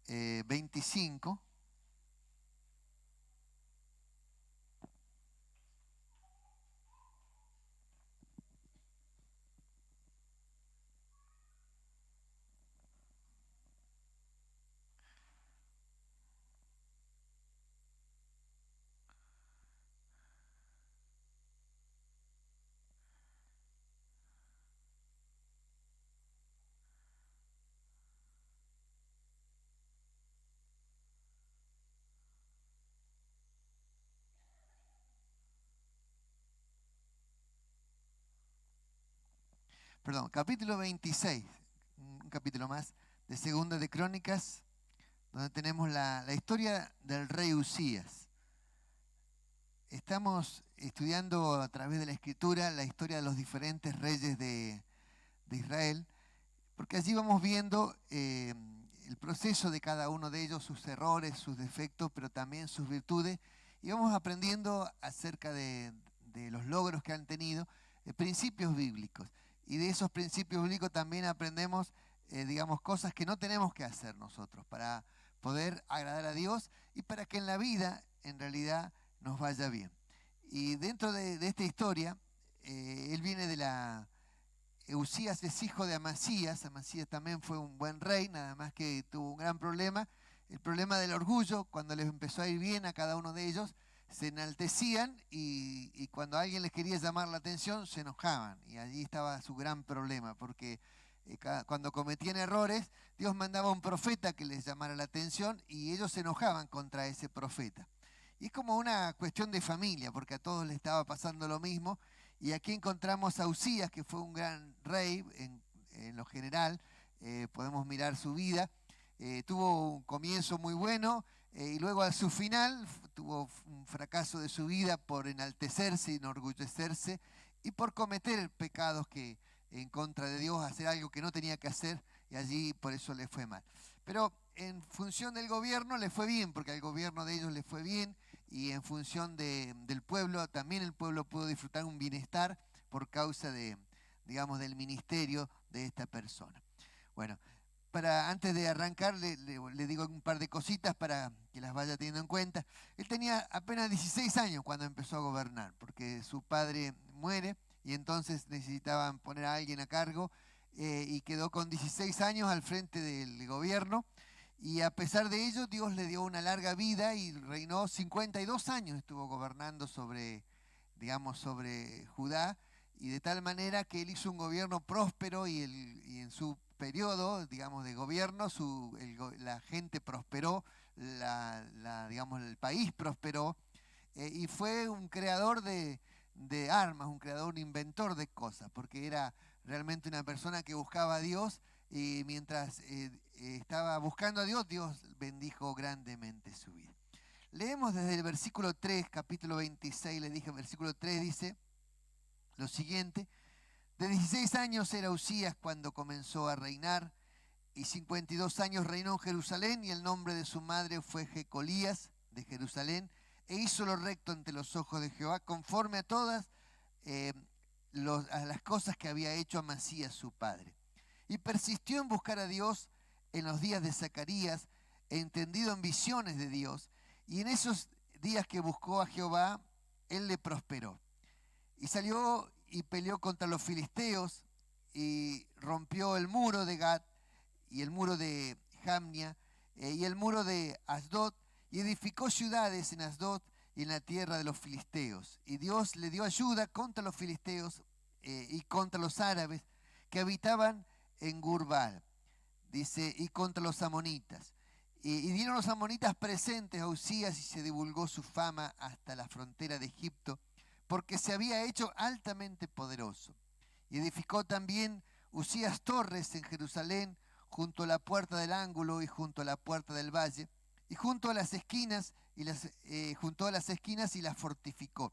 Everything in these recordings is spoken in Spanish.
25. Perdón, capítulo 26, un capítulo más de Segunda de Crónicas, donde tenemos la historia del rey Usías. Estamos estudiando a través de la Escritura la historia de los diferentes reyes de Israel, porque allí vamos viendo el proceso de cada uno de ellos, sus errores, sus defectos, pero también sus virtudes, y vamos aprendiendo acerca de los logros que han tenido, principios bíblicos. Y de esos principios bíblicos también aprendemos, digamos, cosas que no tenemos que hacer nosotros para poder agradar a Dios y para que en la vida, en realidad, nos vaya bien. Y dentro de esta historia, él viene de la... Usías es hijo de Amasías. Amasías también fue un buen rey, nada más que tuvo un gran problema. El problema del orgullo, cuando les empezó a ir bien a cada uno de ellos, se enaltecían y cuando alguien les quería llamar la atención, se enojaban. Y allí estaba su gran problema, porque cuando cometían errores, Dios mandaba un profeta que les llamara la atención y ellos se enojaban contra ese profeta. Y es como una cuestión de familia, porque a todos les estaba pasando lo mismo. Y aquí encontramos a Usías, que fue un gran rey en lo general. Podemos mirar su vida. Tuvo un comienzo muy bueno y luego a su final tuvo un fracaso de su vida por enaltecerse, enorgullecerse y por cometer pecados que en contra de Dios, hacer algo que no tenía que hacer, y allí por eso le fue mal. Pero en función del gobierno le fue bien, porque al gobierno de ellos le fue bien, y en función del pueblo, también el pueblo pudo disfrutar un bienestar por causa digamos, del ministerio de esta persona. Bueno, antes de arrancar, le digo un par de cositas para que las vaya teniendo en cuenta. Él tenía apenas 16 años cuando empezó a gobernar, porque su padre muere y entonces necesitaban poner a alguien a cargo, y quedó con 16 años al frente del gobierno. Y a pesar de ello, Dios le dio una larga vida y reinó 52 años, estuvo gobernando digamos, sobre Judá, y de tal manera que él hizo un gobierno próspero y en su periodo, digamos, de gobierno, la gente prosperó, digamos, el país prosperó, y fue un creador de armas, un creador, un inventor de cosas, porque era realmente una persona que buscaba a Dios, y mientras estaba buscando a Dios, Dios bendijo grandemente su vida. Leemos desde el versículo 3, capítulo 26, le dije, versículo 3 dice lo siguiente: de 16 años era Usías cuando comenzó a reinar, y 52 años reinó en Jerusalén, y el nombre de su madre fue Jecolías de Jerusalén, e hizo lo recto ante los ojos de Jehová, conforme a todas eh, a las cosas que había hecho Amasías su padre. Y persistió en buscar a Dios en los días de Zacarías, entendido en visiones de Dios, y en esos días que buscó a Jehová, él le prosperó. Y salió y peleó contra los filisteos, y rompió el muro de Gat, y el muro de Jamnia, y el muro de Asdod, y edificó ciudades en Asdod y en la tierra de los filisteos. Y Dios le dio ayuda contra los filisteos y contra los árabes que habitaban en Gurbal, dice, y contra los amonitas. Y dieron los amonitas presentes a Usías, y se divulgó su fama hasta la frontera de Egipto, porque se había hecho altamente poderoso. Y edificó también Usías torres en Jerusalén, junto a la puerta del ángulo y junto a la puerta del valle, y junto a las esquinas y las fortificó.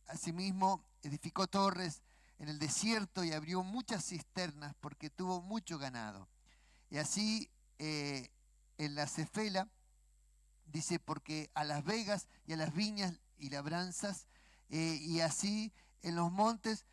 Asimismo, edificó torres en el desierto y abrió muchas cisternas, porque tuvo mucho ganado. Y así en la Cefela, dice, porque a las vegas y a las viñas y labranzas, y así en los montes,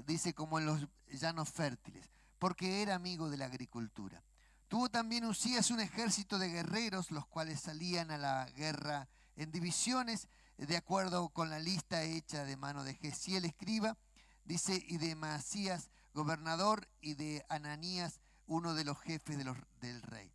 dice, como en los llanos fértiles, porque era amigo de la agricultura. Tuvo también Usías un ejército de guerreros, los cuales salían a la guerra en divisiones, de acuerdo con la lista hecha de mano de Gesiel escriba, dice, y de Maasías gobernador, y de Ananías uno de los jefes del rey.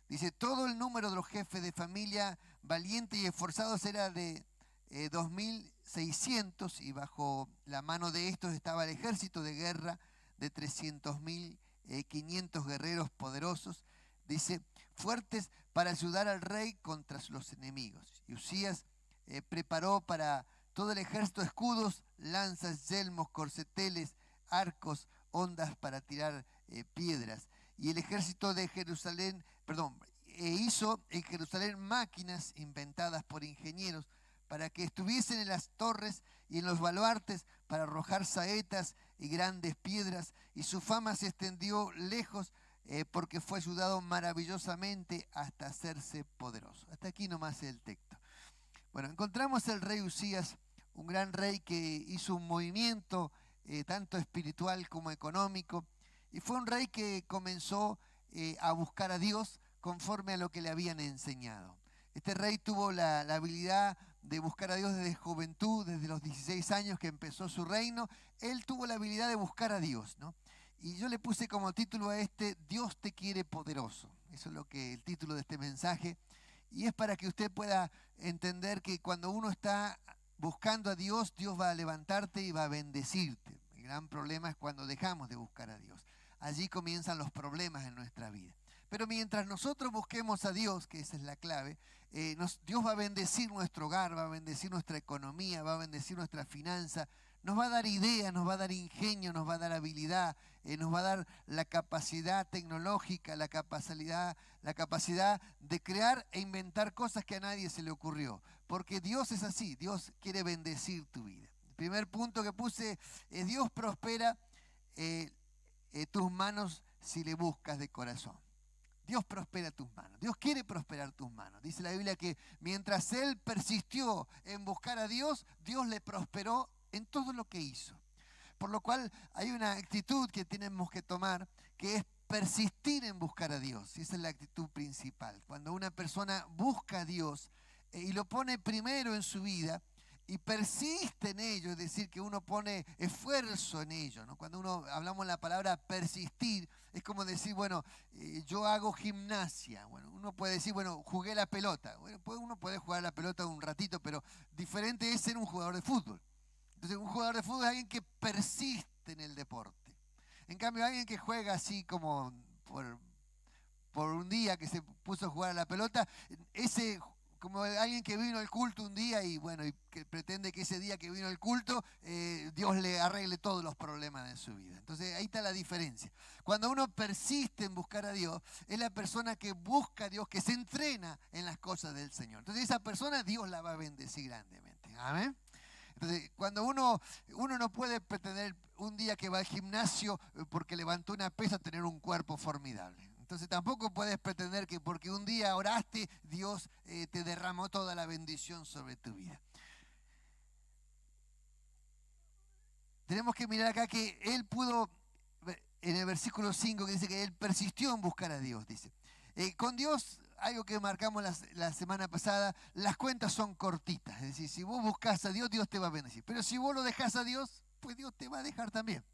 Dice, todo el número de los jefes de familia valientes y esforzados era de 2.600, y bajo la mano de estos estaba el ejército de guerra de 300.500 guerreros poderosos, dice, fuertes para ayudar al rey contra los enemigos. Y Usías preparó para todo el ejército escudos, lanzas, yelmos, corceteles, arcos, ondas para tirar piedras. Y el ejército de Jerusalén, hizo en Jerusalén máquinas inventadas por ingenieros para que estuviesen en las torres y en los baluartes para arrojar saetas y grandes piedras, y su fama se extendió lejos porque fue ayudado maravillosamente hasta hacerse poderoso. Hasta aquí nomás el texto. Bueno, encontramos el rey Usías, un gran rey que hizo un movimiento tanto espiritual como económico, y fue un rey que comenzó a buscar a Dios conforme a lo que le habían enseñado. Este rey tuvo la habilidad de buscar a Dios desde juventud, desde los 16 años que empezó su reino. Él tuvo la habilidad de buscar a Dios, ¿no? Y yo le puse como título a este, Dios te quiere poderoso. Eso es lo que el título de este mensaje. Y es para que usted pueda entender que cuando uno está buscando a Dios, Dios va a levantarte y va a bendecirte. El gran problema es cuando dejamos de buscar a Dios. Allí comienzan los problemas en nuestra vida. Pero mientras nosotros busquemos a Dios, que esa es la clave, Dios va a bendecir nuestro hogar, va a bendecir nuestra economía, va a bendecir nuestra finanza, nos va a dar ideas, nos va a dar ingenio, nos va a dar habilidad, nos va a dar la capacidad tecnológica, la capacidad de crear e inventar cosas que a nadie se le ocurrió. Porque Dios es así, Dios quiere bendecir tu vida. El primer punto que puse es Dios prospera tus manos si le buscas de corazón. Dios prospera tus manos. Dios quiere prosperar tus manos. Dice la Biblia que mientras él persistió en buscar a Dios, Dios le prosperó en todo lo que hizo. Por lo cual hay una actitud que tenemos que tomar, que es persistir en buscar a Dios. Y esa es la actitud principal. Cuando una persona busca a Dios y lo pone primero en su vida, y persiste en ello, es decir, que uno pone esfuerzo en ello, ¿no? Cuando hablamos la palabra persistir, es como decir, bueno, yo hago gimnasia. Bueno, uno puede decir, bueno, jugué la pelota. Bueno, uno puede jugar la pelota un ratito, pero diferente es ser un jugador de fútbol. Entonces, un jugador de fútbol es alguien que persiste en el deporte. En cambio, alguien que juega así como por un día que se puso a jugar a la pelota, ese como alguien que vino al culto un día y bueno, y que pretende que ese día que vino al culto Dios le arregle todos los problemas de su vida. Entonces ahí está la diferencia. Cuando uno persiste en buscar a Dios, es la persona que busca a Dios, que se entrena en las cosas del Señor. Entonces esa persona Dios la va a bendecir grandemente. Amén. Entonces, cuando uno no puede pretender un día que va al gimnasio porque levantó una pesa tener un cuerpo formidable. Entonces tampoco puedes pretender que porque un día oraste, Dios te derramó toda la bendición sobre tu vida. Tenemos que mirar acá que él pudo, en el versículo 5, que dice que él persistió en buscar a Dios, dice. Con Dios, algo que marcamos la semana pasada, las cuentas son cortitas. Es decir, si vos buscas a Dios, Dios te va a bendecir. Pero si vos lo dejás a Dios, pues Dios te va a dejar también.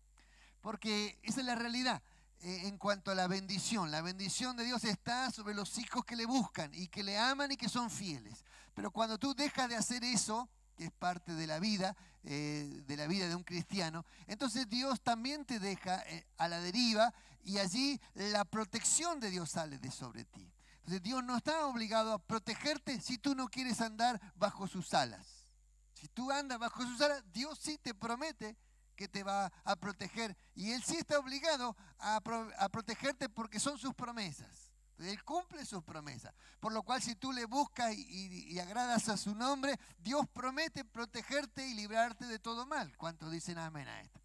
Porque esa es la realidad. En cuanto a la bendición de Dios está sobre los hijos que le buscan y que le aman y que son fieles. Pero cuando tú dejas de hacer eso, que es parte de la vida de un cristiano, entonces Dios también te deja a la deriva y allí la protección de Dios sale de sobre ti. Entonces Dios no está obligado a protegerte si tú no quieres andar bajo sus alas. Si tú andas bajo sus alas, Dios sí te promete que te va a proteger. Y Él sí está obligado a protegerte porque son sus promesas. Él cumple sus promesas. Por lo cual, si tú le buscas y agradas a su nombre, Dios promete protegerte y librarte de todo mal. ¿Cuántos dicen amén a esto?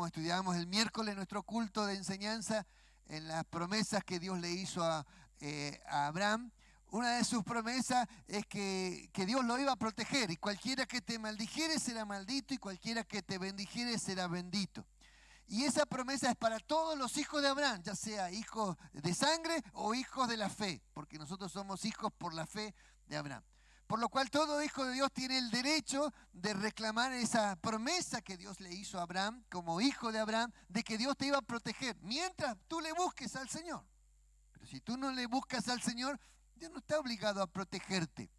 Estudiábamos el miércoles nuestro culto de enseñanza en las promesas que Dios le hizo a Abraham. Una de sus promesas es que Dios lo iba a proteger, y cualquiera que te maldijere será maldito y cualquiera que te bendijere será bendito. Y esa promesa es para todos los hijos de Abraham, ya sea hijos de sangre o hijos de la fe, porque nosotros somos hijos por la fe de Abraham. Por lo cual todo hijo de Dios tiene el derecho de reclamar esa promesa que Dios le hizo a Abraham, como hijo de Abraham, de que Dios te iba a proteger, mientras tú le busques al Señor. Pero si tú no le buscas al Señor, Dios no está obligado a protegerte.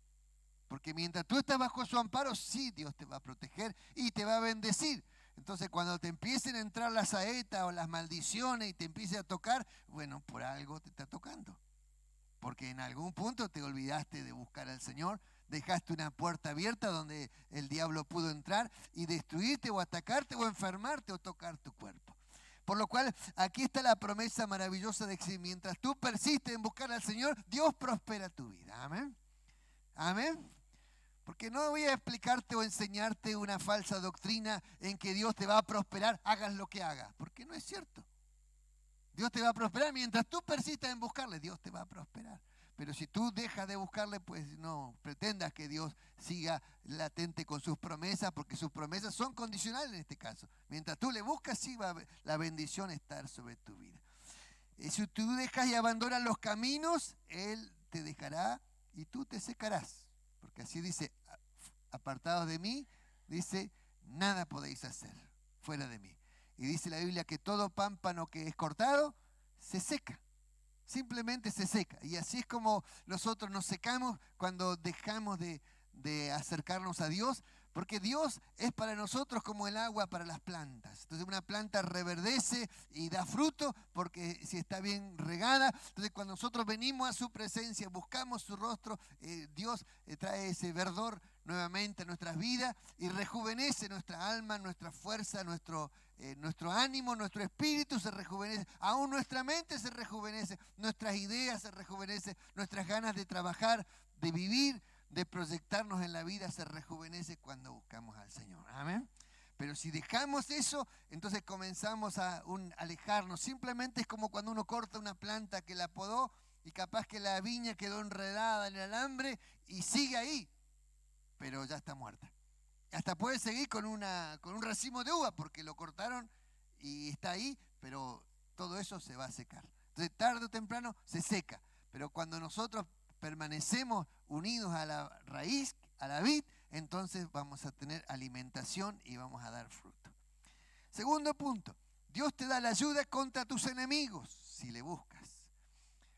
Porque mientras tú estás bajo su amparo, sí, Dios te va a proteger y te va a bendecir. Entonces, cuando te empiecen a entrar las saetas o las maldiciones y te empiece a tocar, bueno, por algo te está tocando. Porque en algún punto te olvidaste de buscar al Señor, dejaste una puerta abierta donde el diablo pudo entrar y destruirte o atacarte o enfermarte o tocar tu cuerpo. Por lo cual, aquí está la promesa maravillosa de que mientras tú persistes en buscar al Señor, Dios prospera tu vida. Amén. Amén. Porque no voy a explicarte o enseñarte una falsa doctrina en que Dios te va a prosperar, hagas lo que hagas, porque no es cierto. Dios te va a prosperar mientras tú persistas en buscarle, Dios te va a prosperar. Pero si tú dejas de buscarle, pues no pretendas que Dios siga latente con sus promesas, porque sus promesas son condicionales en este caso. Mientras tú le buscas, sí va la bendición a estar sobre tu vida. Si tú dejas y abandonas los caminos, Él te dejará y tú te secarás. Porque así dice, apartados de mí, dice, nada podéis hacer fuera de mí. Y dice la Biblia que todo pámpano que es cortado, se seca. Simplemente se seca. Y así es como nosotros nos secamos cuando dejamos de acercarnos a Dios, porque Dios es para nosotros como el agua para las plantas. Entonces una planta reverdece y da fruto porque si está bien regada. Entonces cuando nosotros venimos a su presencia, buscamos su rostro, Dios trae ese verdor nuevamente a nuestras vidas y rejuvenece nuestra alma, nuestra fuerza, nuestro ánimo, nuestro espíritu se rejuvenece, aún nuestra mente se rejuvenece, nuestras ideas se rejuvenecen, nuestras ganas de trabajar, de vivir, de proyectarnos en la vida se rejuvenece cuando buscamos al Señor. Amén. Pero si dejamos eso, entonces comenzamos a alejarnos. Simplemente es como cuando uno corta una planta que la podó y capaz que la viña quedó enredada en el alambre y sigue ahí, pero ya está muerta. Hasta puede seguir con un racimo de uva porque lo cortaron y está ahí, pero todo eso se va a secar. Entonces tarde o temprano se seca, pero cuando nosotros permanecemos unidos a la raíz, a la vid, entonces vamos a tener alimentación y vamos a dar fruto. Segundo punto, Dios te da la ayuda contra tus enemigos si le buscas.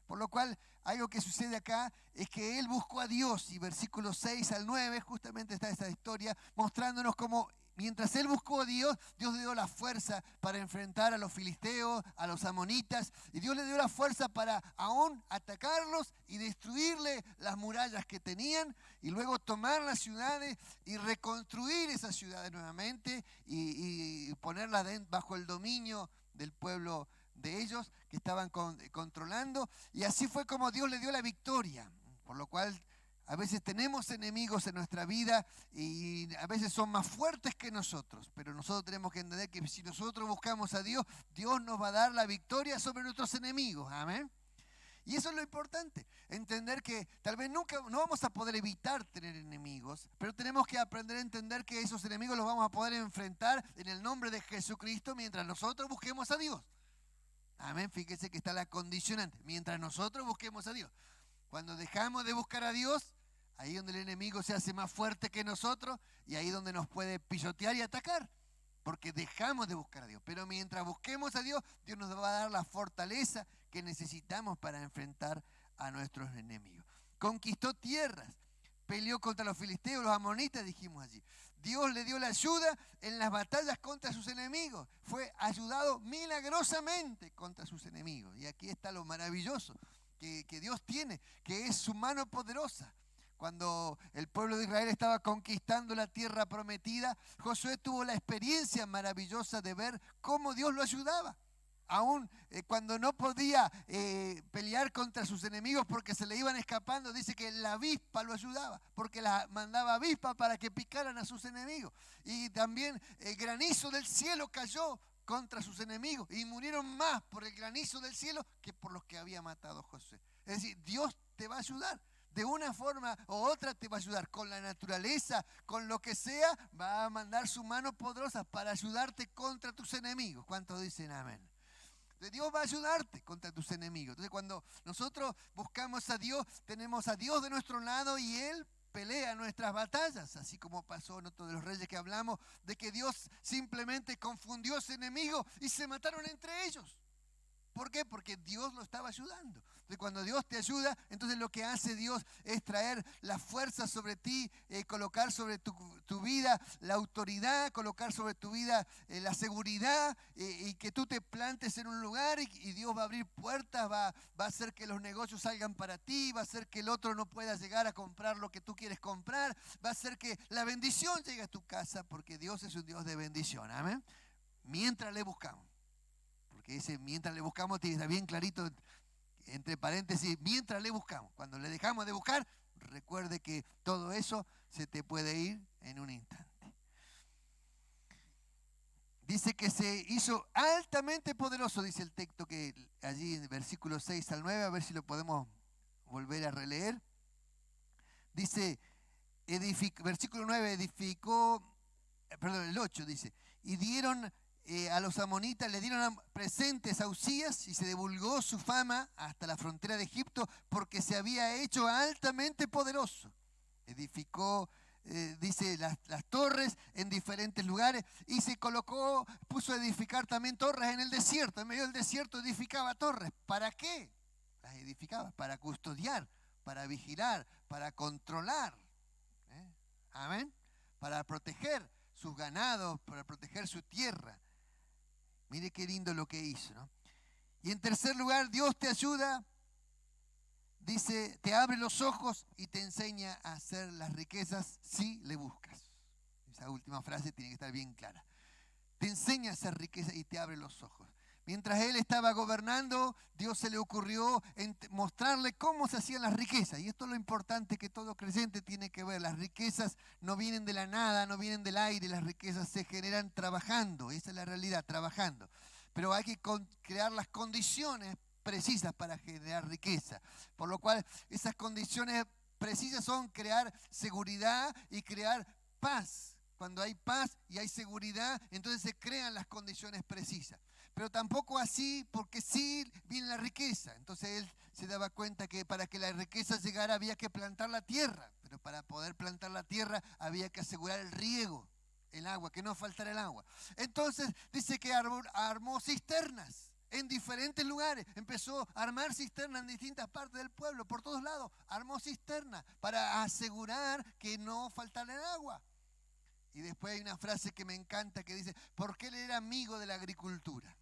Por lo cual, algo que sucede acá es que él buscó a Dios y versículos 6 al 9, justamente está esta historia, mostrándonos cómo mientras él buscó a Dios, Dios le dio la fuerza para enfrentar a los filisteos, a los amonitas, y Dios le dio la fuerza para aún atacarlos y destruirle las murallas que tenían, y luego tomar las ciudades y reconstruir esas ciudades nuevamente y ponerlas bajo el dominio del pueblo de ellos que estaban controlando, y así fue como Dios le dio la victoria. Por lo cual a veces tenemos enemigos en nuestra vida y a veces son más fuertes que nosotros, pero nosotros tenemos que entender que si nosotros buscamos a Dios, Dios nos va a dar la victoria sobre nuestros enemigos. Amén. Y eso es lo importante, entender que tal vez nunca no vamos a poder evitar tener enemigos, pero tenemos que aprender a entender que esos enemigos los vamos a poder enfrentar en el nombre de Jesucristo mientras nosotros busquemos a Dios. Amén, fíjese que está la condicionante, mientras nosotros busquemos a Dios. Cuando dejamos de buscar a Dios, ahí donde el enemigo se hace más fuerte que nosotros y ahí donde nos puede pisotear y atacar, porque dejamos de buscar a Dios. Pero mientras busquemos a Dios, Dios nos va a dar la fortaleza que necesitamos para enfrentar a nuestros enemigos. Conquistó tierras, peleó contra los filisteos, los amonitas, dijimos allí. Dios le dio la ayuda en las batallas contra sus enemigos. Fue ayudado milagrosamente contra sus enemigos. Y aquí está lo maravilloso que Dios tiene, que es su mano poderosa. Cuando el pueblo de Israel estaba conquistando la tierra prometida, Josué tuvo la experiencia maravillosa de ver cómo Dios lo ayudaba. Aún cuando no podía pelear contra sus enemigos porque se le iban escapando, dice que la avispa lo ayudaba, porque la mandaba avispa para que picaran a sus enemigos. Y también el granizo del cielo cayó contra sus enemigos y murieron más por el granizo del cielo que por los que había matado Josué. Es decir, Dios te va a ayudar. de una forma u otra te va a ayudar. Con la naturaleza, con lo que sea, va a mandar su mano poderosa para ayudarte contra tus enemigos. ¿Cuántos dicen amén? Dios va a ayudarte contra tus enemigos. Entonces, cuando nosotros buscamos a Dios, tenemos a Dios de nuestro lado y Él pelea nuestras batallas, así como pasó en otro de los reyes que hablamos, de que Dios simplemente confundió a ese enemigo y se mataron entre ellos. ¿Por qué? Porque Dios lo estaba ayudando. Entonces, cuando Dios te ayuda, entonces lo que hace Dios es traer la fuerza sobre ti, colocar sobre tu vida la autoridad, colocar sobre tu vida la seguridad, y que tú te plantes en un lugar y Dios va a abrir puertas, va a hacer que los negocios salgan para ti, va a hacer que el otro no pueda llegar a comprar lo que tú quieres comprar, va a hacer que la bendición llegue a tu casa, porque Dios es un Dios de bendición. Amén. Mientras le buscamos. Porque ese mientras le buscamos tiene que estar bien clarito, entre paréntesis, mientras le buscamos. Cuando le dejamos de buscar, recuerde que todo eso se te puede ir en un instante. Dice que se hizo altamente poderoso, dice el texto que allí en versículo 6 al 9, a ver si lo podemos volver a releer. Dice, versículo 9, el 8 dice, y dieron a los amonitas, le dieron presentes a Usías y se divulgó su fama hasta la frontera de Egipto porque se había hecho altamente poderoso. Edificó, dice, las torres en diferentes lugares y se puso a edificar también torres en el desierto. En medio del desierto edificaba torres. ¿Para qué? Las edificaba para custodiar, para vigilar, para controlar. Amén. Para proteger sus ganados, para proteger su tierra. Mire qué lindo lo que hizo, ¿no? Y en tercer lugar, Dios te ayuda, dice, te abre los ojos y te enseña a hacer las riquezas si le buscas. Esa última frase tiene que estar bien clara. Te enseña a hacer riquezas y te abre los ojos. Mientras él estaba gobernando, Dios se le ocurrió mostrarle cómo se hacían las riquezas. Y esto es lo importante que todo creyente tiene que ver. Las riquezas no vienen de la nada, no vienen del aire. Las riquezas se generan trabajando. Esa es la realidad, trabajando. Pero hay que crear las condiciones precisas para generar riqueza. Por lo cual, esas condiciones precisas son crear seguridad y crear paz. Cuando hay paz y hay seguridad, entonces se crean las condiciones precisas. Pero tampoco así, porque sí viene la riqueza. Entonces él se daba cuenta que para que la riqueza llegara había que plantar la tierra. Pero para poder plantar la tierra había que asegurar el riego, el agua, que no faltara el agua. Entonces dice que armó cisternas en diferentes lugares. Empezó a armar cisternas en distintas partes del pueblo, por todos lados. Armó cisternas para asegurar que no faltara el agua. Y después hay una frase que me encanta que dice, porque él era amigo de la agricultura.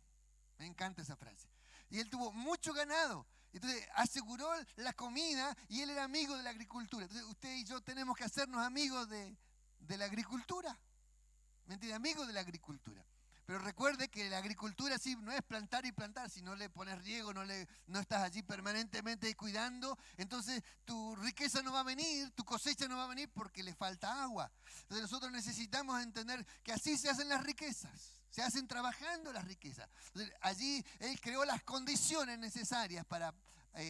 Me encanta esa frase. Y él tuvo mucho ganado. Entonces aseguró la comida y él era amigo de la agricultura. Entonces usted y yo tenemos que hacernos amigos de la agricultura. ¿Me entiende? Amigos de la agricultura. Pero recuerde que la agricultura sí no es plantar y plantar. Si no le pones riego, no estás allí permanentemente cuidando, entonces tu riqueza no va a venir, tu cosecha no va a venir porque le falta agua. Entonces nosotros necesitamos entender que así se hacen las riquezas. Se hacen trabajando las riquezas. Entonces, allí él creó las condiciones necesarias para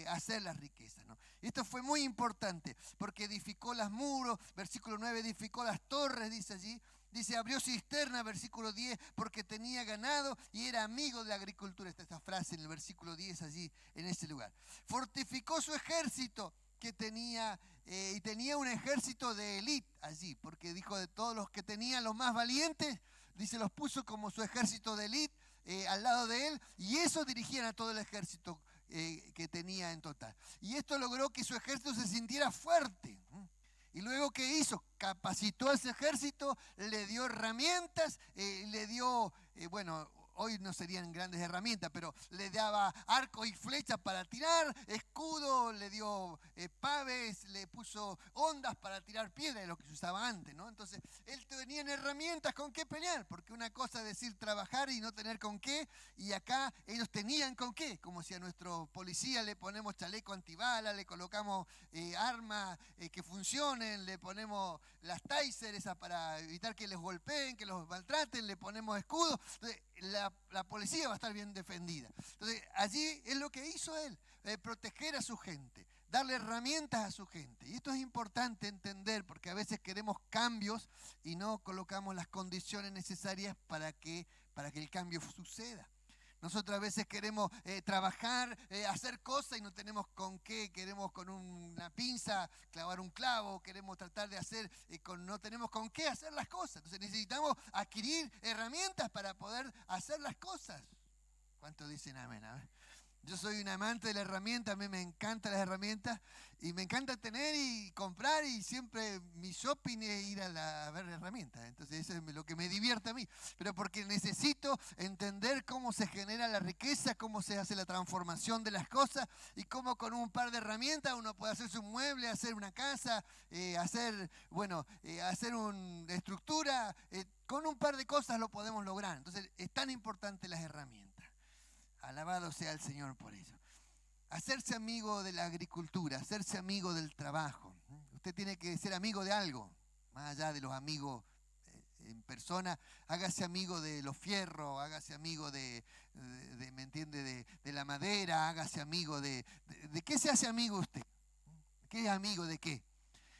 hacer las riquezas, ¿no? Esto fue muy importante porque edificó los muros, versículo 9, edificó las torres, dice allí. Dice, abrió cisterna, versículo 10, porque tenía ganado y era amigo de la agricultura. Está esta frase en el versículo 10 allí, en ese lugar. Fortificó su ejército que tenía, y tenía un ejército de élite allí, porque dijo de todos los que tenía, los más valientes, dice, los puso como su ejército de élite al lado de él, y eso dirigían a todo el ejército que tenía en total. Y esto logró que su ejército se sintiera fuerte. Y luego, ¿qué hizo? Capacitó a ese ejército, le dio herramientas, le dio, bueno, hoy no serían grandes herramientas, pero le daba arcos y flechas para tirar, escudo, le dio paves, le puso ondas para tirar piedra, de lo que se usaba antes, ¿no? Entonces, él tenía herramientas con qué pelear, porque una cosa es decir trabajar y no tener con qué, y acá ellos tenían con qué, como si a nuestro policía le ponemos chaleco antibala, le colocamos armas que funcionen, le ponemos las taser esas para evitar que les golpeen, que los maltraten, le ponemos escudos. Entonces, la policía va a estar bien defendida. Entonces, allí es lo que hizo él, proteger a su gente, darle herramientas a su gente. Y esto es importante entender porque a veces queremos cambios y no colocamos las condiciones necesarias para que el cambio suceda. Nosotros a veces queremos trabajar, hacer cosas y no tenemos con qué, queremos con una pinza clavar un clavo, queremos tratar de hacer, no tenemos con qué hacer las cosas. Entonces necesitamos adquirir herramientas para poder hacer las cosas. ¿Cuántos dicen amén? A ver. Yo soy un amante de la herramienta, a mí me encantan las herramientas y me encanta tener y comprar y siempre mi shopping es ir a ver herramientas. Entonces eso es lo que me divierte a mí. Pero porque necesito entender cómo se genera la riqueza, cómo se hace la transformación de las cosas y cómo con un par de herramientas uno puede hacerse un mueble, hacer una casa, hacer una estructura. Con un par de cosas lo podemos lograr. Entonces es tan importante las herramientas. Alabado sea el Señor por eso. Hacerse amigo de la agricultura, hacerse amigo del trabajo. Usted tiene que ser amigo de algo, más allá de los amigos en persona. Hágase amigo de los fierros, hágase amigo ¿me entiende? De la madera, hágase amigo ¿de qué se hace amigo usted? ¿Qué es amigo de qué?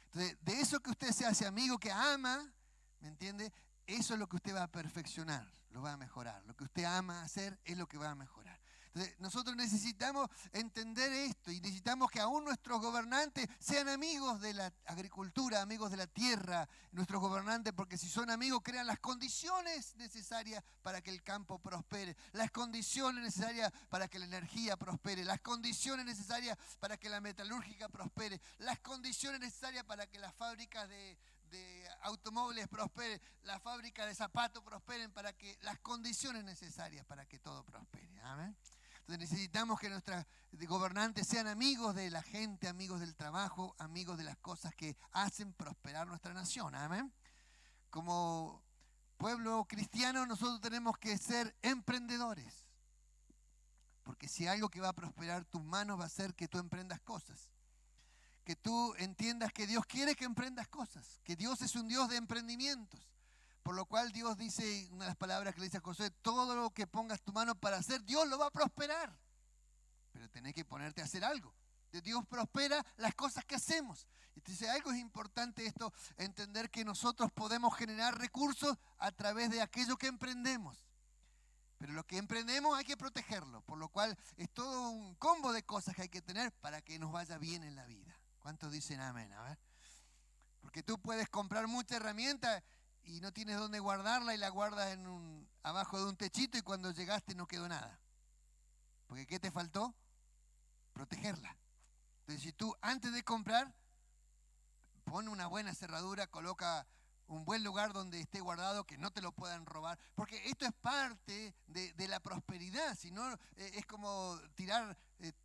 Entonces, de eso que usted se hace amigo, que ama, ¿me entiende? Eso es lo que usted va a perfeccionar, lo va a mejorar. Lo que usted ama hacer es lo que va a mejorar. Entonces, nosotros necesitamos entender esto y necesitamos que aún nuestros gobernantes sean amigos de la agricultura, amigos de la tierra, nuestros gobernantes, porque si son amigos crean las condiciones necesarias para que el campo prospere, las condiciones necesarias para que la energía prospere, las condiciones necesarias para que la metalúrgica prospere, las condiciones necesarias para que las fábricas de automóviles prosperen, las fábricas de zapatos prosperen, para que las condiciones necesarias para que todo prospere. Amén. Entonces necesitamos que nuestros gobernantes sean amigos de la gente, amigos del trabajo, amigos de las cosas que hacen prosperar nuestra nación. Amén. Como pueblo cristiano nosotros tenemos que ser emprendedores. Porque si algo que va a prosperar tus manos va a ser que tú emprendas cosas. Que tú entiendas que Dios quiere que emprendas cosas, que Dios es un Dios de emprendimientos. Por lo cual Dios dice, una de las palabras que le dice a Josué, todo lo que pongas tu mano para hacer, Dios lo va a prosperar. Pero tenés que ponerte a hacer algo. Dios prospera las cosas que hacemos. Entonces algo es importante esto, entender que nosotros podemos generar recursos a través de aquello que emprendemos. Pero lo que emprendemos hay que protegerlo, por lo cual es todo un combo de cosas que hay que tener para que nos vaya bien en la vida. ¿Cuántos dicen amén? A ver. Porque tú puedes comprar mucha herramienta y no tienes dónde guardarla y la guardas abajo de un techito y cuando llegaste no quedó nada. Porque ¿qué te faltó? Protegerla. Entonces si tú antes de comprar, pon una buena cerradura, coloca un buen lugar donde esté guardado, que no te lo puedan robar, porque esto es parte de la prosperidad, si no es como tirar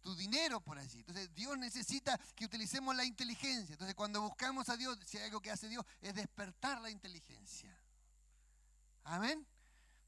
tu dinero por allí. Entonces Dios necesita que utilicemos la inteligencia. Entonces cuando buscamos a Dios, si hay algo que hace Dios, es despertar la inteligencia. Amén.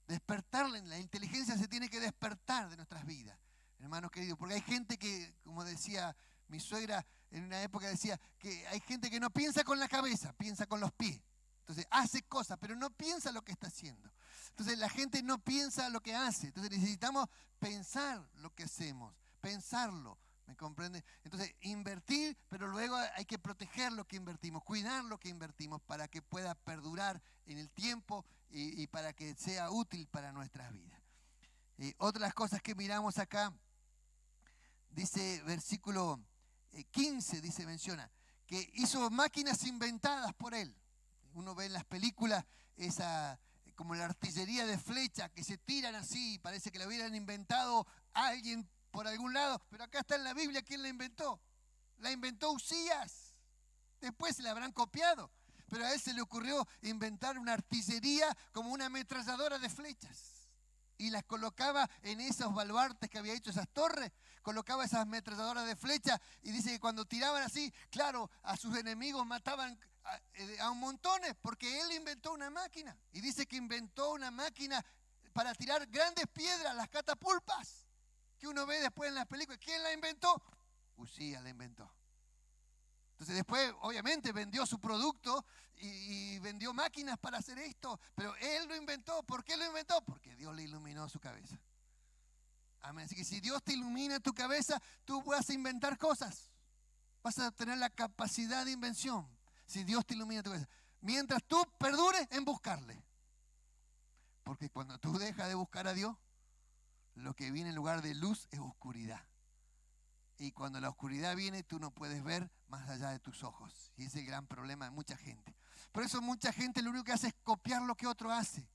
Despertarla, la inteligencia se tiene que despertar de nuestras vidas, hermanos queridos, porque hay gente que, como decía mi suegra, en una época decía que hay gente que no piensa con la cabeza, piensa con los pies. Entonces hace cosas, pero no piensa lo que está haciendo. Entonces la gente no piensa lo que hace. Entonces necesitamos pensar lo que hacemos, pensarlo, ¿me comprende? Entonces invertir, pero luego hay que proteger lo que invertimos, cuidar lo que invertimos para que pueda perdurar en el tiempo y para que sea útil para nuestras vidas. Otras cosas que miramos acá, dice versículo 15, menciona, que hizo máquinas inventadas por él. Uno ve en las películas como la artillería de flecha que se tiran así, parece que la hubieran inventado alguien por algún lado, pero acá está en la Biblia quién la inventó. La inventó Usías. Después se la habrán copiado, pero a él se le ocurrió inventar una artillería como una ametralladora de flechas. Y las colocaba en esos baluartes que había hecho, esas torres, colocaba esas ametralladoras de flecha y dice que cuando tiraban así, claro, a sus enemigos mataban a un montones, porque él inventó una máquina. Y dice que inventó una máquina para tirar grandes piedras, las catapulpas, que uno ve después en las películas. ¿Quién la inventó? Usías la inventó. Entonces después, obviamente, vendió su producto y vendió máquinas para hacer esto, pero él lo inventó. ¿Por qué lo inventó? Porque Dios le iluminó su cabeza. Amén. Así que si Dios te ilumina tu cabeza, tú vas a inventar cosas. Vas a tener la capacidad de invención si Dios te ilumina tu cabeza. Mientras tú perdures en buscarle. Porque cuando tú dejas de buscar a Dios, lo que viene en lugar de luz es oscuridad. Y cuando la oscuridad viene, tú no puedes ver más allá de tus ojos. Y ese es el gran problema de mucha gente. Por eso mucha gente lo único que hace es copiar lo que otro hace.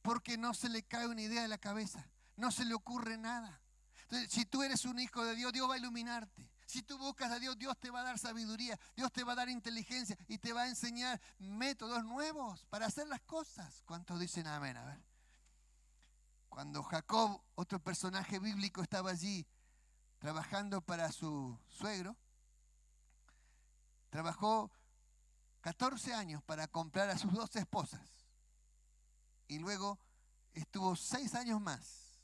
Porque no se le cae una idea de la cabeza. No se le ocurre nada. Entonces, si tú eres un hijo de Dios, Dios va a iluminarte. Si tú buscas a Dios, Dios te va a dar sabiduría. Dios te va a dar inteligencia. Y te va a enseñar métodos nuevos para hacer las cosas. ¿Cuántos dicen amén? A ver. Cuando Jacob, otro personaje bíblico, estaba allí trabajando para su suegro, trabajó 14 años para comprar a sus 2 esposas. Y luego estuvo 6 años más.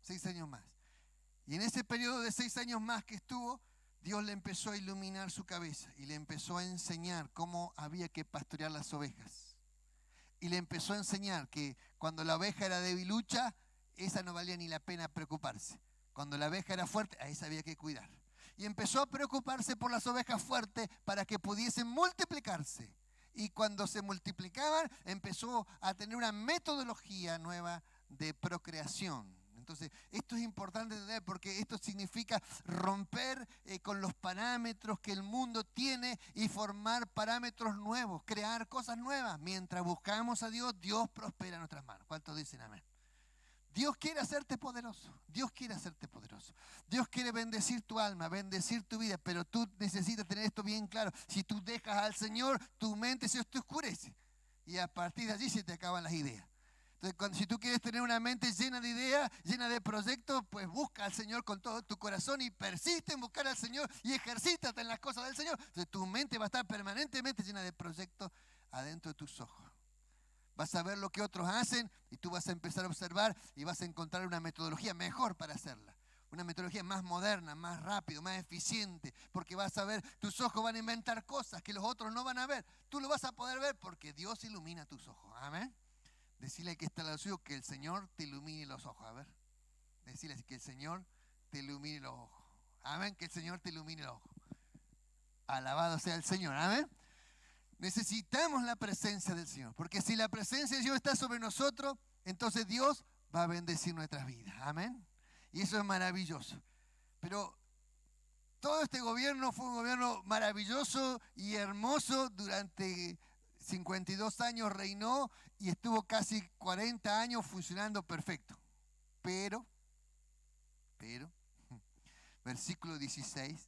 6 años más. Y en ese periodo de 6 años más que estuvo, Dios le empezó a iluminar su cabeza y le empezó a enseñar cómo había que pastorear las ovejas. Y le empezó a enseñar que cuando la oveja era debilucha, esa no valía ni la pena preocuparse. Cuando la oveja era fuerte, a esa había que cuidar. Y empezó a preocuparse por las ovejas fuertes para que pudiesen multiplicarse. Y cuando se multiplicaban, empezó a tener una metodología nueva de procreación. Entonces, esto es importante entender porque esto significa romper con los parámetros que el mundo tiene y formar parámetros nuevos, crear cosas nuevas. Mientras buscamos a Dios, Dios prospera en nuestras manos. ¿Cuántos dicen amén? Dios quiere hacerte poderoso. Dios quiere hacerte poderoso. Dios quiere bendecir tu alma, bendecir tu vida, pero tú necesitas tener esto bien claro. Si tú dejas al Señor, tu mente se te oscurece y a partir de allí se te acaban las ideas. Entonces, si tú quieres tener una mente llena de ideas, llena de proyectos, pues busca al Señor con todo tu corazón y persiste en buscar al Señor y ejercítate en las cosas del Señor. Entonces, tu mente va a estar permanentemente llena de proyectos adentro de tus ojos. Vas a ver lo que otros hacen y tú vas a empezar a observar y vas a encontrar una metodología mejor para hacerla. Una metodología más moderna, más rápido, más eficiente. Porque vas a ver, tus ojos van a inventar cosas que los otros no van a ver. Tú lo vas a poder ver porque Dios ilumina tus ojos. Amén. Decirle que está al lado suyo que el Señor te ilumine los ojos. A ver. Decirle así que el Señor te ilumine los ojos. Amén. Que el Señor te ilumine los ojos. Alabado sea el Señor. Amén. Necesitamos la presencia del Señor, porque si la presencia de Dios está sobre nosotros, entonces Dios va a bendecir nuestras vidas. Amén. Y eso es maravilloso. Pero todo este gobierno fue un gobierno maravilloso y hermoso. Durante 52 años reinó y estuvo casi 40 años funcionando perfecto. Pero, versículo 16,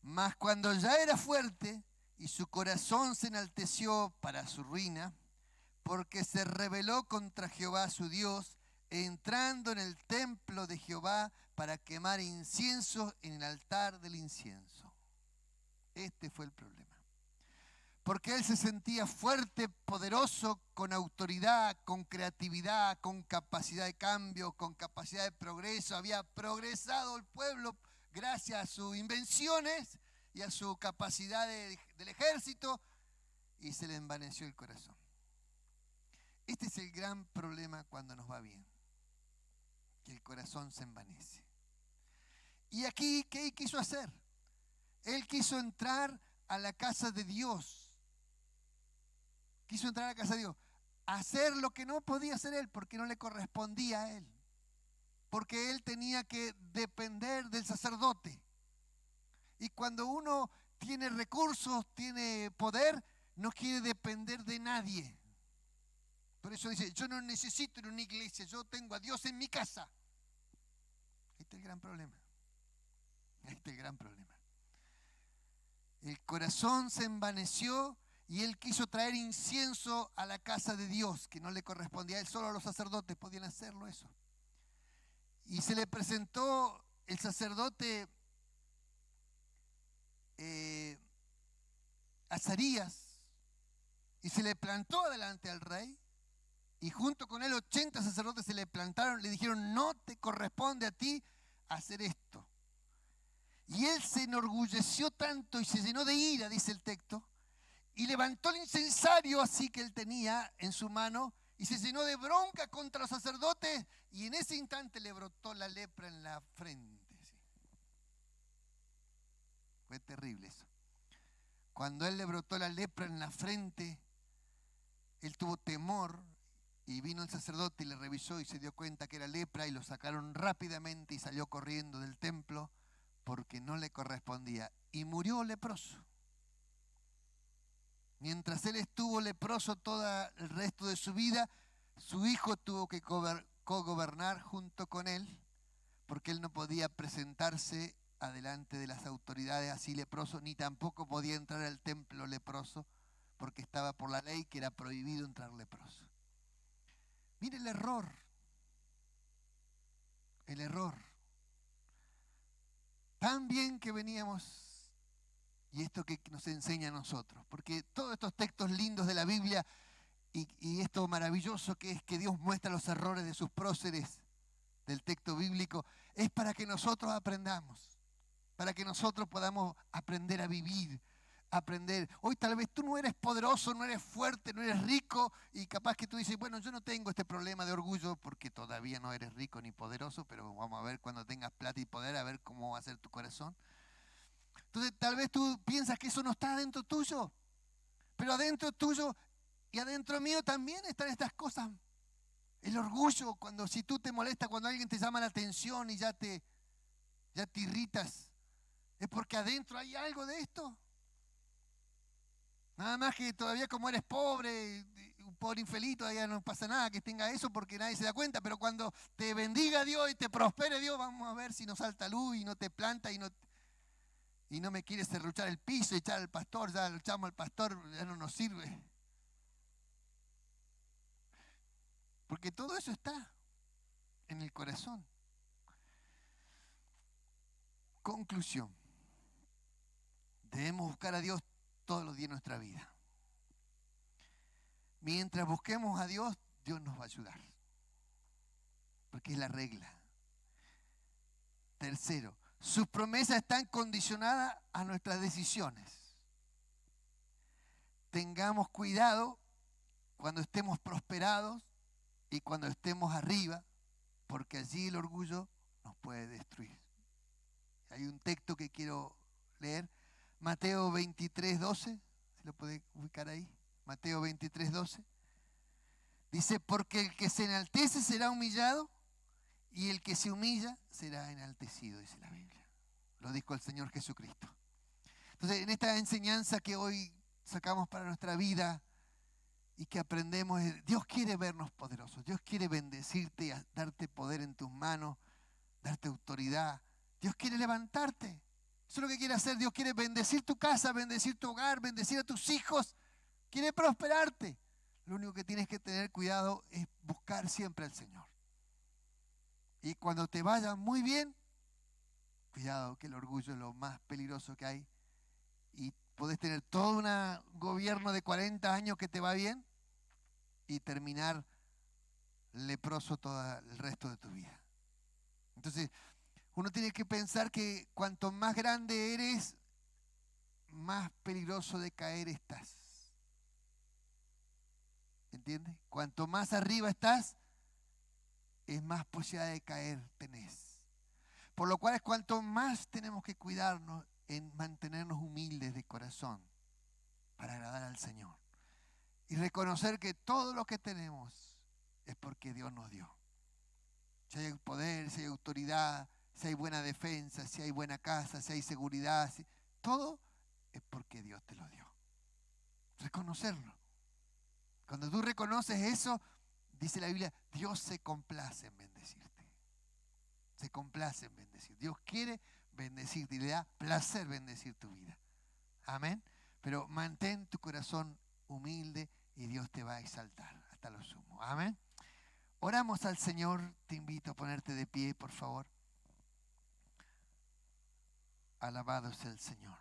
mas cuando ya era fuerte, y su corazón se enalteció para su ruina, porque se rebeló contra Jehová su Dios, entrando en el templo de Jehová para quemar incienso en el altar del incienso. Este fue el problema. Porque él se sentía fuerte, poderoso, con autoridad, con creatividad, con capacidad de cambio, con capacidad de progreso. Había progresado el pueblo gracias a sus invenciones y a su capacidad del ejército, y se le envaneció el corazón. Este es el gran problema cuando nos va bien, que el corazón se envanece. Y aquí, ¿qué quiso hacer? Él quiso entrar a la casa de Dios. Quiso entrar a la casa de Dios. Hacer lo que no podía hacer él, porque no le correspondía a él. Porque él tenía que depender del sacerdote. Y cuando uno tiene recursos, tiene poder, no quiere depender de nadie. Por eso dice, yo no necesito una iglesia, yo tengo a Dios en mi casa. Ahí está el gran problema. Ahí está el gran problema. El corazón se envaneció y él quiso traer incienso a la casa de Dios, que no le correspondía a él, solo los sacerdotes podían hacerlo eso. Y se le presentó el sacerdote Azarías, y se le plantó delante al rey, y junto con él 80 sacerdotes se le plantaron, le dijeron, no te corresponde a ti hacer esto. Y él se enorgulleció tanto y se llenó de ira, dice el texto, y levantó el incensario así que él tenía en su mano, y se llenó de bronca contra los sacerdotes, y en ese instante le brotó la lepra en la frente. Fue terrible. Cuando él le brotó la lepra en la frente, él tuvo temor y vino el sacerdote y le revisó y se dio cuenta que era lepra y lo sacaron rápidamente y salió corriendo del templo porque no le correspondía. Y murió leproso. Mientras él estuvo leproso todo el resto de su vida, su hijo tuvo que cogobernar junto con él porque él no podía presentarse adelante de las autoridades así leproso, ni tampoco podía entrar al templo leproso, porque estaba por la ley que era prohibido entrar leproso. Mire el error. El error. Tan bien que veníamos, y esto que nos enseña a nosotros, porque todos estos textos lindos de la Biblia y esto maravilloso que es que Dios muestra los errores de sus próceres del texto bíblico, es para que nosotros aprendamos, para que nosotros podamos aprender a vivir, aprender. Hoy tal vez tú no eres poderoso, no eres fuerte, no eres rico y capaz que tú dices, bueno, yo no tengo este problema de orgullo porque todavía no eres rico ni poderoso, pero vamos a ver cuando tengas plata y poder, a ver cómo va a ser tu corazón. Entonces tal vez tú piensas que eso no está adentro tuyo, pero adentro tuyo y adentro mío también están estas cosas. El orgullo, cuando si tú te molestas, cuando alguien te llama la atención y ya te irritas, es porque adentro hay algo de esto. Nada más que todavía como eres pobre, un pobre infeliz, todavía no pasa nada que tenga eso porque nadie se da cuenta, pero cuando te bendiga Dios y te prospere Dios, vamos a ver si no salta luz y no te planta y no me quiere serruchar el piso y echar al pastor, ya lo echamos al pastor, ya no nos sirve. Porque todo eso está en el corazón. Conclusión. Debemos buscar a Dios todos los días de nuestra vida. Mientras busquemos a Dios, Dios nos va a ayudar. Porque es la regla. Tercero, sus promesas están condicionadas a nuestras decisiones. Tengamos cuidado cuando estemos prosperados y cuando estemos arriba, porque allí el orgullo nos puede destruir. Hay un texto que quiero leer, Mateo 23:12, ¿se lo puede ubicar ahí? Mateo 23:12. Dice, porque el que se enaltece será humillado y el que se humilla será enaltecido, dice la Biblia. Lo dijo el Señor Jesucristo. Entonces, en esta enseñanza que hoy sacamos para nuestra vida y que aprendemos, Dios quiere vernos poderosos. Dios quiere bendecirte, darte poder en tus manos, darte autoridad. Dios quiere levantarte. Eso es lo que quiere hacer. Dios quiere bendecir tu casa, bendecir tu hogar, bendecir a tus hijos. Quiere prosperarte. Lo único que tienes que tener cuidado es buscar siempre al Señor. Y cuando te vaya muy bien, cuidado que el orgullo es lo más peligroso que hay. Y podés tener todo un gobierno de 40 años que te va bien y terminar leproso todo el resto de tu vida. Entonces, uno tiene que pensar que cuanto más grande eres, más peligroso de caer estás. ¿Entiendes? Cuanto más arriba estás, es más posibilidad de caer tenés. Por lo cual es cuanto más tenemos que cuidarnos en mantenernos humildes de corazón para agradar al Señor. Y reconocer que todo lo que tenemos es porque Dios nos dio. Si hay poder, si hay autoridad, si hay buena defensa, si hay buena casa, si hay seguridad, todo es porque Dios te lo dio. Reconocerlo. Cuando tú reconoces eso, dice la Biblia, Dios se complace en bendecirte. Se complace en bendecir. Dios quiere bendecirte y le da placer bendecir tu vida. Amén. Pero mantén tu corazón humilde y Dios te va a exaltar hasta lo sumo. Amén. Oramos al Señor. Te invito a ponerte de pie, por favor. Alabado sea el Señor.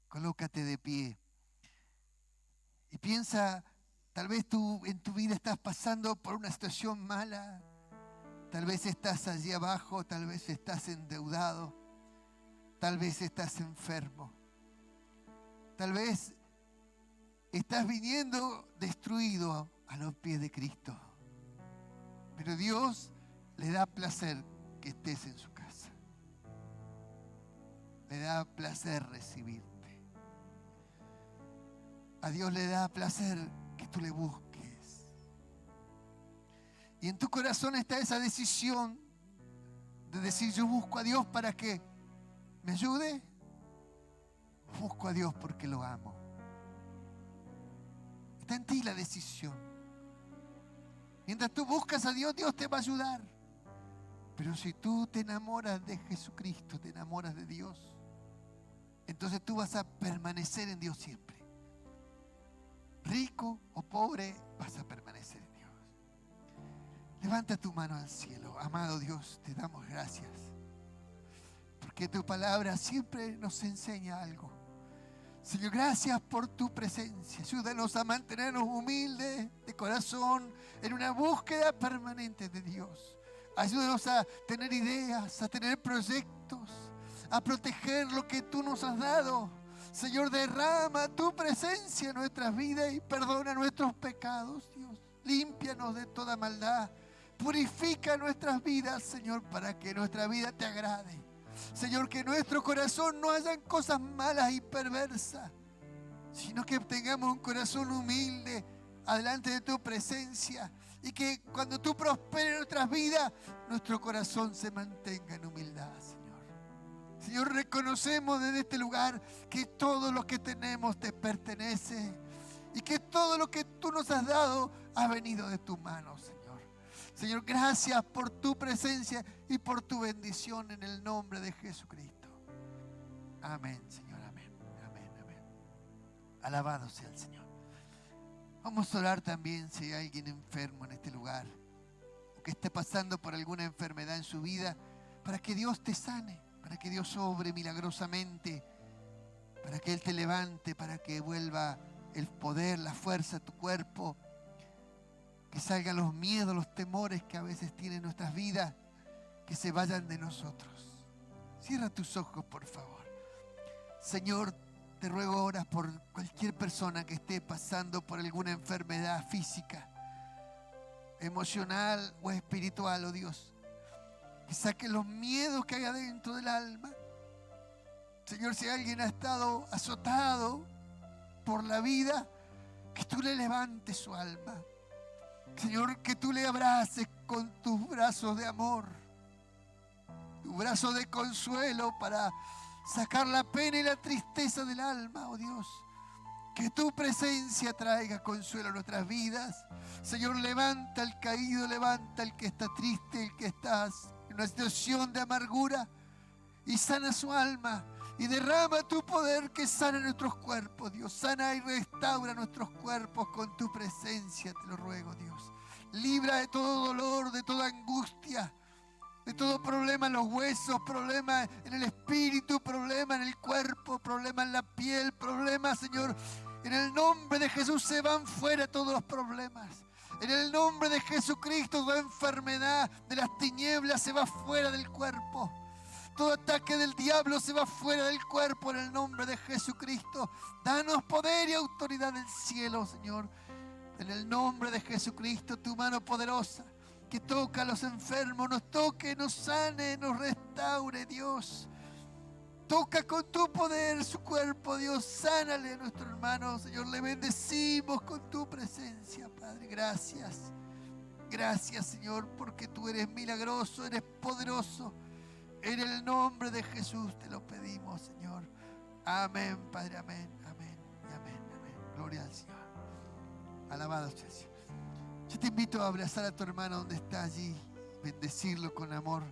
Colócate de pie. Y piensa, tal vez tú en tu vida estás pasando por una situación mala. Tal vez estás allí abajo, tal vez estás endeudado. Tal vez estás enfermo. Tal vez estás viniendo destruido a los pies de Cristo. Pero Dios le da placer que estés en su casa. le da placer recibirte. A Dios le da placer que tú le busques. Y en tu corazón está esa decisión de decir: yo busco a Dios para que me ayude. Busco a Dios porque lo amo. Está en ti la decisión. Mientras tú buscas a Dios, Dios te va a ayudar. Pero si tú te enamoras de Jesucristo, te enamoras de Dios, entonces tú vas a permanecer en Dios siempre. Rico o pobre, vas a permanecer en Dios. Levanta tu mano al cielo. Amado Dios, te damos gracias, porque tu palabra siempre nos enseña algo. Señor, gracias por tu presencia. Ayúdanos a mantenernos humildes de corazón en una búsqueda permanente de Dios. Ayúdanos a tener ideas, a tener proyectos, a proteger lo que tú nos has dado. Señor, derrama tu presencia en nuestras vidas y perdona nuestros pecados, Dios. Límpianos de toda maldad. Purifica nuestras vidas, Señor, para que nuestra vida te agrade. Señor, que en nuestro corazón no hayan cosas malas y perversas, sino que tengamos un corazón humilde adelante de tu presencia, y que cuando tú prosperes nuestras vidas, nuestro corazón se mantenga en humildad, Señor. Señor, reconocemos desde este lugar que todo lo que tenemos te pertenece y que todo lo que tú nos has dado ha venido de tu mano, Señor. Señor, gracias por tu presencia y por tu bendición en el nombre de Jesucristo. Amén, Señor, amén, amén, amén. Alabado sea el Señor. Vamos a orar también si hay alguien enfermo en este lugar, o que esté pasando por alguna enfermedad en su vida, para que Dios te sane, para que Dios obre milagrosamente, para que Él te levante, para que vuelva el poder, la fuerza a tu cuerpo, que salgan los miedos, los temores que a veces tienen nuestras vidas, que se vayan de nosotros. Cierra tus ojos, por favor. Señor, te ruego ahora por cualquier persona que esté pasando por alguna enfermedad física, emocional o espiritual, oh Dios, que saque los miedos que hay adentro del alma. Señor, si alguien ha estado azotado por la vida, que tú le levantes su alma. Señor, que tú le abraces con tus brazos de amor, tu brazo de consuelo para sacar la pena y la tristeza del alma, oh Dios. Que tu presencia traiga consuelo a nuestras vidas. Señor, levanta al caído, levanta al que está triste, el que está en una situación de amargura, y sana su alma. Y derrama tu poder que sana nuestros cuerpos, Dios. Sana y restaura nuestros cuerpos con tu presencia, te lo ruego, Dios. Libra de todo dolor, de toda angustia, de todo problema en los huesos, problema en el espíritu, problema en el cuerpo, problema en la piel, problema, Señor. En el nombre de Jesús se van fuera todos los problemas. En el nombre de Jesucristo, toda enfermedad de las tinieblas se va fuera del cuerpo. Todo ataque del diablo se va fuera del cuerpo en el nombre de Jesucristo. Danos poder y autoridad del cielo, Señor. En el nombre de Jesucristo, tu mano poderosa que toca a los enfermos, nos toque, nos sane, nos restaure, Dios. Toca con tu poder su cuerpo, Dios. Sánale a nuestro hermano, Señor. Le bendecimos con tu presencia, Padre. Gracias. Gracias, Señor, porque tú eres milagroso, eres poderoso. En el nombre de Jesús te lo pedimos, Señor. Amén, Padre, amén, amén y amén, amén. Gloria al Señor. Alabado sea el Señor. Yo te invito a abrazar a tu hermano donde está allí, bendecirlo con amor.